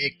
1।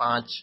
5।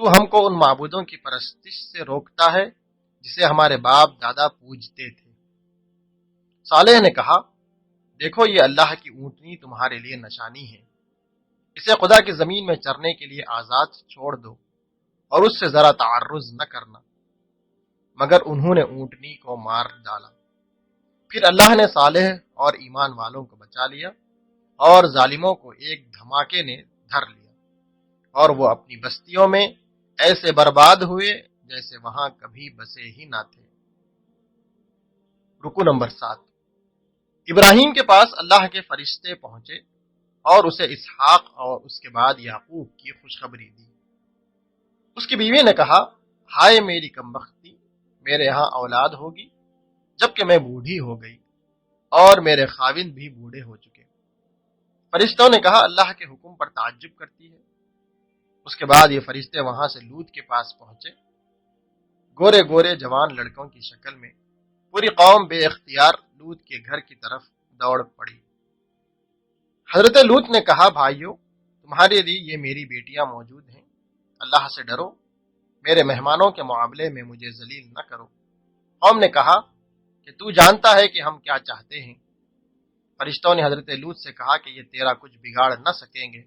تو ہم کو ان معبودوں کی پرستش سے روکتا ہے جسے ہمارے باپ دادا پوجتے تھے۔ صالح نے کہا، دیکھو یہ اللہ کی اونٹنی تمہارے لیے نشانی ہے، اسے خدا کی زمین میں چرنے کے لیے آزاد چھوڑ دو اور اس سے ذرا تعرض نہ کرنا۔ مگر انہوں نے اونٹنی کو مار ڈالا۔ پھر اللہ نے صالح اور ایمان والوں کو بچا لیا اور ظالموں کو ایک دھماکے نے دھر لیا، اور وہ اپنی بستیوں میں ایسے برباد ہوئے جیسے وہاں کبھی بسے ہی نہ تھے۔ رکو نمبر 7۔ ابراہیم کے پاس اللہ کے فرشتے پہنچے اور اسے اسحاق اور اس کے بعد یعقوب کی خوشخبری دی۔ اس کی بیوی نے کہا، ہائے میری کمبختی، میرے ہاں اولاد ہوگی جبکہ میں بوڑھی ہو گئی اور میرے خاوند بھی بوڑھے ہو چکے۔ فرشتوں نے کہا، اللہ کے حکم پر تعجب کرتی ہے۔ اس کے بعد یہ فرشتے وہاں سے لوط کے پاس پہنچے، گورے گورے جوان لڑکوں کی شکل میں۔ پوری قوم بے اختیار لوط کے گھر کی طرف دوڑ پڑی۔ حضرت لوط نے کہا، بھائیو، تمہارے لیے یہ میری بیٹیاں موجود ہیں، اللہ سے ڈرو، میرے مہمانوں کے معاملے میں مجھے ذلیل نہ کرو۔ قوم نے کہا کہ تو جانتا ہے کہ ہم کیا چاہتے ہیں۔ فرشتوں نے حضرت لوط سے کہا کہ یہ تیرا کچھ بگاڑ نہ سکیں گے،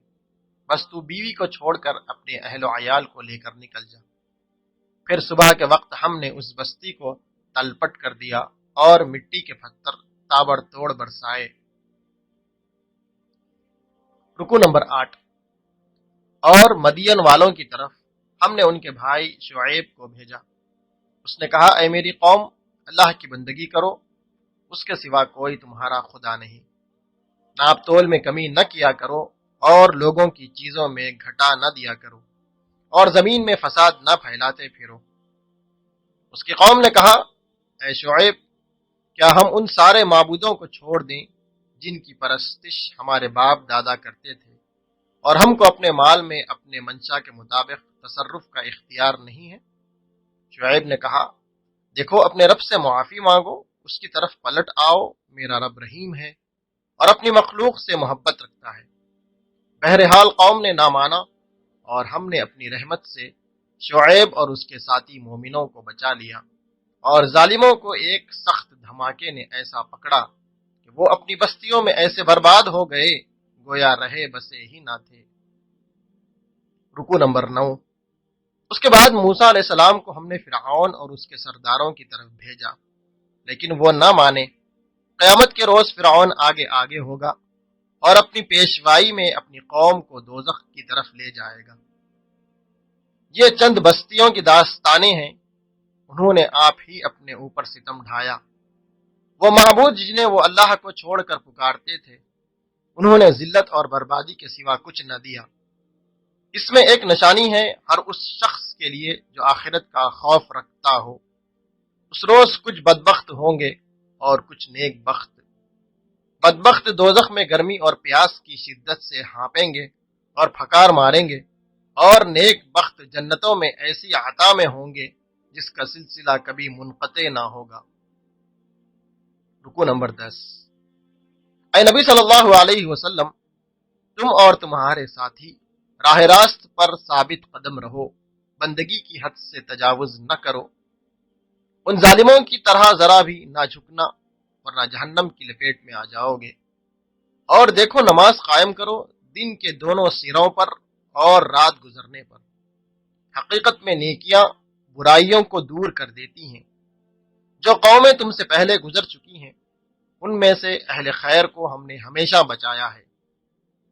بس تو بیوی کو چھوڑ کر اپنے اہل و عیال کو لے کر نکل جا۔ پھر صبح کے وقت ہم نے اس بستی کو تلپٹ کر دیا اور مٹی کے پتھر تابڑ توڑ برسائے۔ رکو نمبر 8۔ اور مدین والوں کی طرف ہم نے ان کے بھائی شعیب کو بھیجا۔ اس نے کہا، اے میری قوم، اللہ کی بندگی کرو، اس کے سوا کوئی تمہارا خدا نہیں۔ ناپ تول میں کمی نہ کیا کرو اور لوگوں کی چیزوں میں گھٹا نہ دیا کرو اور زمین میں فساد نہ پھیلاتے پھرو۔ اس کی قوم نے کہا، اے شعیب، کیا ہم ان سارے معبودوں کو چھوڑ دیں جن کی پرستش ہمارے باپ دادا کرتے تھے، اور ہم کو اپنے مال میں اپنے منشا کے مطابق تصرف کا اختیار نہیں ہے؟ شعیب نے کہا، دیکھو اپنے رب سے معافی مانگو، اس کی طرف پلٹ آؤ، میرا رب رحیم ہے اور اپنی مخلوق سے محبت رکھتا ہے۔ بہرحال قوم نے نہ مانا اور ہم نے اپنی رحمت سے شعیب اور اس کے ساتھی مومنوں کو بچا لیا، اور ظالموں کو ایک سخت دھماکے نے ایسا پکڑا کہ وہ اپنی بستیوں میں ایسے برباد ہو گئے گویا رہے بسے ہی نہ تھے۔ رکو نمبر 9۔ اس کے بعد موسیٰ علیہ السلام کو ہم نے فرعون اور اس کے سرداروں کی طرف بھیجا، لیکن وہ نہ مانے۔ قیامت کے روز فرعون آگے آگے ہوگا اور اپنی پیشوائی میں اپنی قوم کو دوزخ کی طرف لے جائے گا۔ یہ چند بستیوں کی داستانیں ہیں، انہوں نے آپ ہی اپنے اوپر ستم ڈھایا۔ وہ معبود جنہیں وہ اللہ کو چھوڑ کر پکارتے تھے، انہوں نے ذلت اور بربادی کے سوا کچھ نہ دیا۔ اس میں ایک نشانی ہے ہر اس شخص کے لیے جو آخرت کا خوف رکھتا ہو۔ اس روز کچھ بدبخت ہوں گے اور کچھ نیک بخت۔ بدبخت دوزخ میں گرمی اور پیاس کی شدت سے ہانپیں گے اور پھکار ماریں گے، اور نیک بخت جنتوں میں ایسی عطا میں ہوں گے جس کا سلسلہ کبھی منقطع نہ ہوگا۔ رکو نمبر 10۔ اے نبی صلی اللہ علیہ وسلم، تم اور تمہارے ساتھی راہ راست پر ثابت قدم رہو، بندگی کی حد سے تجاوز نہ کرو، ان ظالموں کی طرح ذرا بھی نہ جھکنا ورنہ جہنم کی لپیٹ میں آ جاؤ گے۔ اور دیکھو نماز قائم کرو دن کے دونوں سروں پر اور رات گزرنے پر۔ حقیقت میں نیکیاں برائیوں کو دور کر دیتی ہیں۔ جو قومیں تم سے پہلے گزر چکی ہیں ان میں سے اہل خیر کو ہم نے ہمیشہ بچایا ہے۔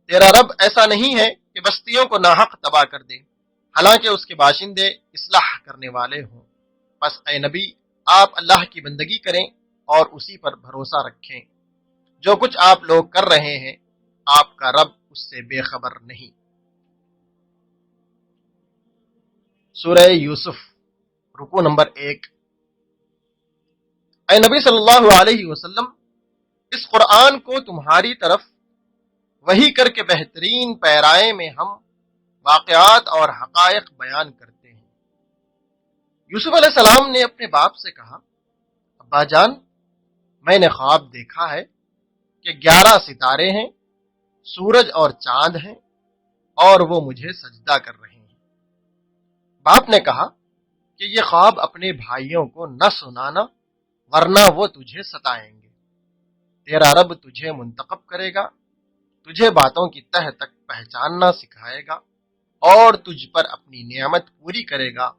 تیرا رب ایسا نہیں ہے کہ بستیوں کو ناحق تباہ کر دے، حالانکہ اس کے باشندے اصلاح کرنے والے ہوں۔ پس اے نبی، آپ اللہ کی بندگی کریں اور اسی پر بھروسہ رکھیں۔ جو کچھ آپ لوگ کر رہے ہیں آپ کا رب اس سے بے خبر نہیں۔ سورہ یوسف، رکو نمبر 1۔ اے نبی صلی اللہ علیہ وسلم، اس قرآن کو تمہاری طرف وحی کر کے بہترین پیرائے میں ہم واقعات اور حقائق بیان کرتے ہیں۔ یوسف علیہ السلام نے اپنے باپ سے کہا، ابا جان، میں نے خواب دیکھا ہے کہ 11 ستارے ہیں، سورج اور چاند ہیں، اور وہ مجھے سجدہ کر رہے ہیں۔ باپ نے کہا کہ یہ خواب اپنے بھائیوں کو نہ سنانا ورنہ وہ تجھے ستائیں گے۔ تیرا رب تجھے منتخب کرے گا، تجھے باتوں کی تہ تک پہچاننا سکھائے گا اور تجھ پر اپنی نعمت پوری کرے گا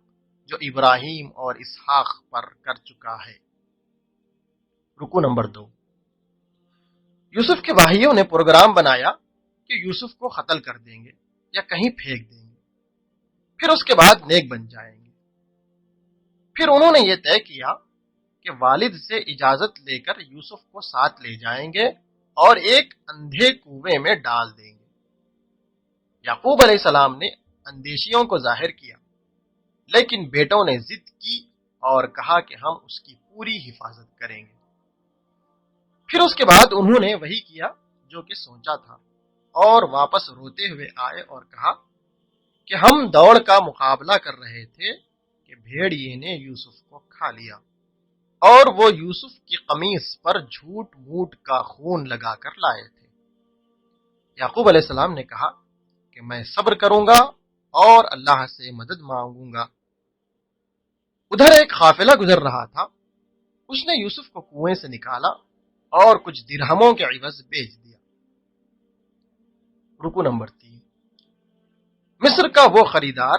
جو ابراہیم اور اسحاق پر کر چکا ہے۔ رکو نمبر 2۔ یوسف کے بھائیوں نے پروگرام بنایا کہ یوسف کو قتل کر دیں گے یا کہیں پھینک دیں گے، پھر اس کے بعد نیک بن جائیں گے۔ پھر انہوں نے یہ طے کیا کہ والد سے اجازت لے کر یوسف کو ساتھ لے جائیں گے اور ایک اندھے کنویں میں ڈال دیں گے۔ یعقوب علیہ السلام نے اندیشیوں کو ظاہر کیا، لیکن بیٹوں نے ضد کی اور کہا کہ ہم اس کی پوری حفاظت کریں گے۔ پھر اس کے بعد انہوں نے وہی کیا جو کہ سوچا تھا، اور واپس روتے ہوئے آئے اور کہا کہ ہم دوڑ کا مقابلہ کر رہے تھے کہ بھیڑیے نے یوسف کو کھا لیا، اور وہ یوسف کی قمیص پر جھوٹ موٹ کا خون لگا کر لائے تھے۔ یعقوب علیہ السلام نے کہا کہ میں صبر کروں گا اور اللہ سے مدد مانگوں گا۔ ادھر ایک قافلہ گزر رہا تھا، اس نے یوسف کو کنویں سے نکالا اور کچھ درہموں کے عوض بیچ دیا۔ رکو نمبر 3۔ مصر کا وہ خریدار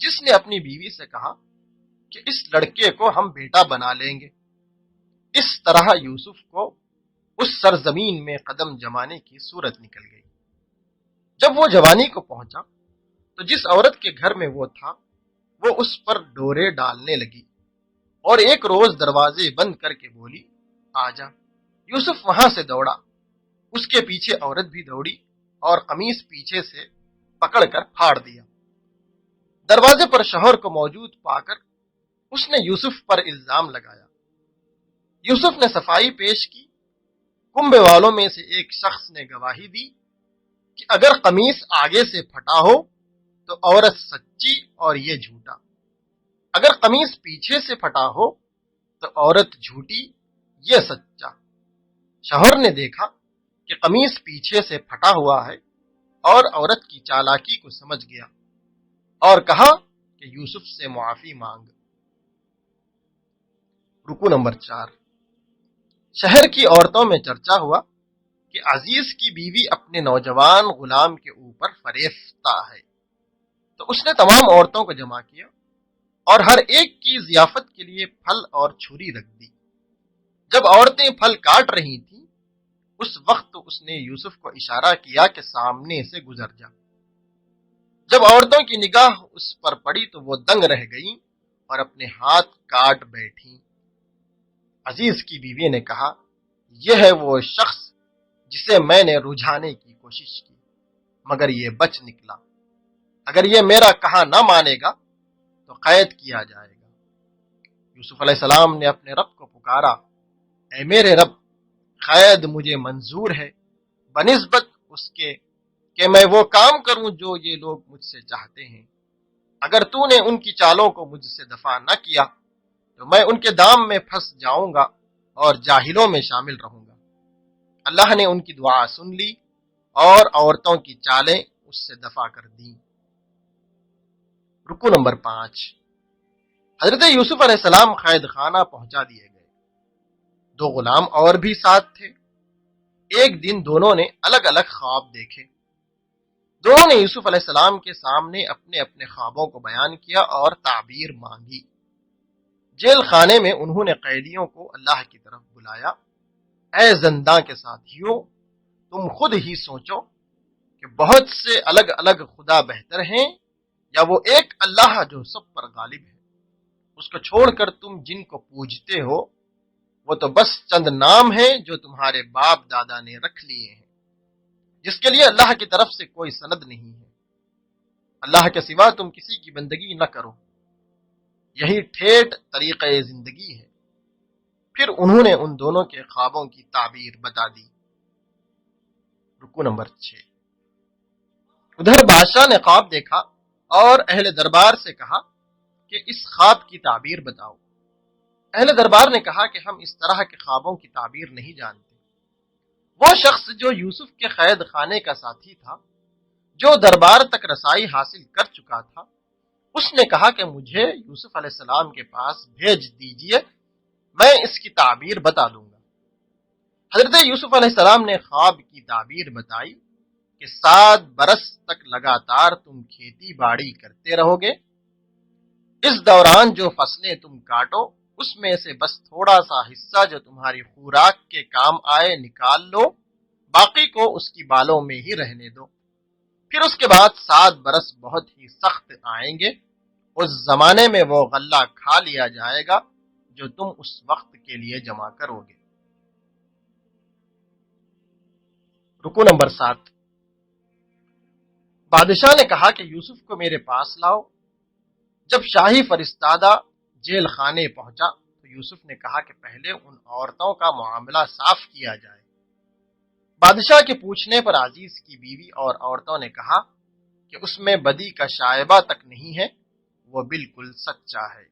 جس نے اپنی بیوی سے کہا کہ اس لڑکے کو ہم بیٹا بنا لیں گے، اس طرح یوسف کو اس سرزمین میں قدم جمانے کی صورت نکل گئی۔ جب وہ جوانی کو پہنچا تو جس عورت کے گھر میں وہ تھا وہ اس پر ڈورے ڈالنے لگی اور ایک روز دروازے بند کر کے بولی، آجا۔ یوسف وہاں سے دوڑا، اس کے پیچھے عورت بھی دوڑی اور قمیص پیچھے سے پکڑ کر پھاڑ دیا۔ دروازے پر شوہر کو موجود پا کر اس نے یوسف پر الزام لگایا۔ یوسف نے صفائی پیش کی۔ کنبے والوں میں سے ایک شخص نے گواہی دی کہ اگر قمیص آگے سے پھٹا ہو تو عورت سچی اور یہ جھوٹا، اگر قمیص پیچھے سے پھٹا ہو تو عورت جھوٹی یہ سچا۔ شوہر نے دیکھا کہ قمیص پیچھے سے پھٹا ہوا ہے اور عورت کی چالاکی کو سمجھ گیا اور کہا کہ یوسف سے معافی مانگ۔ رکو نمبر 4۔ شہر کی عورتوں میں چرچا ہوا کہ عزیز کی بیوی اپنے نوجوان غلام کے اوپر فریفتہ ہے، تو اس نے تمام عورتوں کو جمع کیا اور ہر ایک کی ضیافت کے لیے پھل اور چھری رکھ دی۔ جب عورتیں پھل کاٹ رہی تھیں اس وقت اس نے یوسف کو اشارہ کیا کہ سامنے سے گزر جا۔ جب عورتوں کی نگاہ اس پر پڑی تو وہ دنگ رہ گئیں اور اپنے ہاتھ کاٹ بیٹھیں۔ عزیز کی بیوی نے کہا، یہ ہے وہ شخص جسے میں نے رجھانے کی کوشش کی مگر یہ بچ نکلا، اگر یہ میرا کہا نہ مانے گا تو قید کیا جائے گا۔ یوسف علیہ السلام نے اپنے رب کو پکارا، اے میرے رب، قید مجھے منظور ہے بنسبت اس کے کہ میں وہ کام کروں جو یہ لوگ مجھ سے چاہتے ہیں۔ اگر تو نے ان کی چالوں کو مجھ سے دفع نہ کیا تو میں ان کے دام میں پھنس جاؤں گا اور جاہلوں میں شامل رہوں گا۔ اللہ نے ان کی دعا سن لی اور عورتوں کی چالیں اس سے دفع کر دیں۔ رکو نمبر 5۔ حضرت یوسف علیہ السلام قید خانہ پہنچا دیے گئے۔ 2 غلام اور بھی ساتھ تھے۔ ایک دن دونوں نے الگ الگ خواب دیکھے۔ دونوں نے یوسف علیہ السلام کے سامنے اپنے اپنے خوابوں کو بیان کیا اور تعبیر مانگی۔ جیل خانے میں انہوں نے قیدیوں کو اللہ کی طرف بلایا، اے زنداں کے ساتھیوں، تم خود ہی سوچو کہ بہت سے الگ الگ خدا بہتر ہیں یا وہ ایک اللہ جو سب پر غالب ہے۔ اس کو چھوڑ کر تم جن کو پوجتے ہو وہ تو بس چند نام ہیں جو تمہارے باپ دادا نے رکھ لیے ہیں، جس کے لیے اللہ کی طرف سے کوئی سند نہیں ہے۔ اللہ کے سوا تم کسی کی بندگی نہ کرو، یہی ٹھیٹ طریقہ زندگی ہے۔ پھر انہوں نے ان دونوں کے خوابوں کی تعبیر بتا دی۔ رکو نمبر 6۔ ادھر بادشاہ نے خواب دیکھا اور اہل دربار سے کہا کہ اس خواب کی تعبیر بتاؤ۔ اہل دربار نے کہا کہ ہم اس طرح کے خوابوں کی تعبیر نہیں جانتے۔ وہ شخص جو یوسف کے قید خانے کا ساتھی تھا، جو دربار تک رسائی حاصل کر چکا تھا، اس نے کہا کہ مجھے یوسف علیہ السلام کے پاس بھیج دیجئے، میں اس کی تعبیر بتا دوں گا۔ حضرت یوسف علیہ السلام نے خواب کی تعبیر بتائی کہ 7 برس تک لگاتار تم کھیتی باڑی کرتے رہو گے، اس دوران جو فصلیں تم کاٹو اس میں سے بس تھوڑا سا حصہ جو تمہاری خوراک کے کام آئے نکال لو، باقی کو اس کی بالوں میں ہی رہنے دو۔ پھر اس کے بعد 7 برس بہت ہی سخت آئیں گے، اس زمانے میں وہ غلہ کھا لیا جائے گا جو تم اس وقت کے لیے جمع کرو گے۔ رکو نمبر 7، بادشاہ نے کہا کہ یوسف کو میرے پاس لاؤ۔ جب شاہی فرستادہ جیل خانے پہنچا تو یوسف نے کہا کہ پہلے ان عورتوں کا معاملہ صاف کیا جائے۔ بادشاہ کے پوچھنے پر عزیز کی بیوی اور عورتوں نے کہا کہ اس میں بدی کا شائبہ تک نہیں ہے، وہ بالکل سچا ہے۔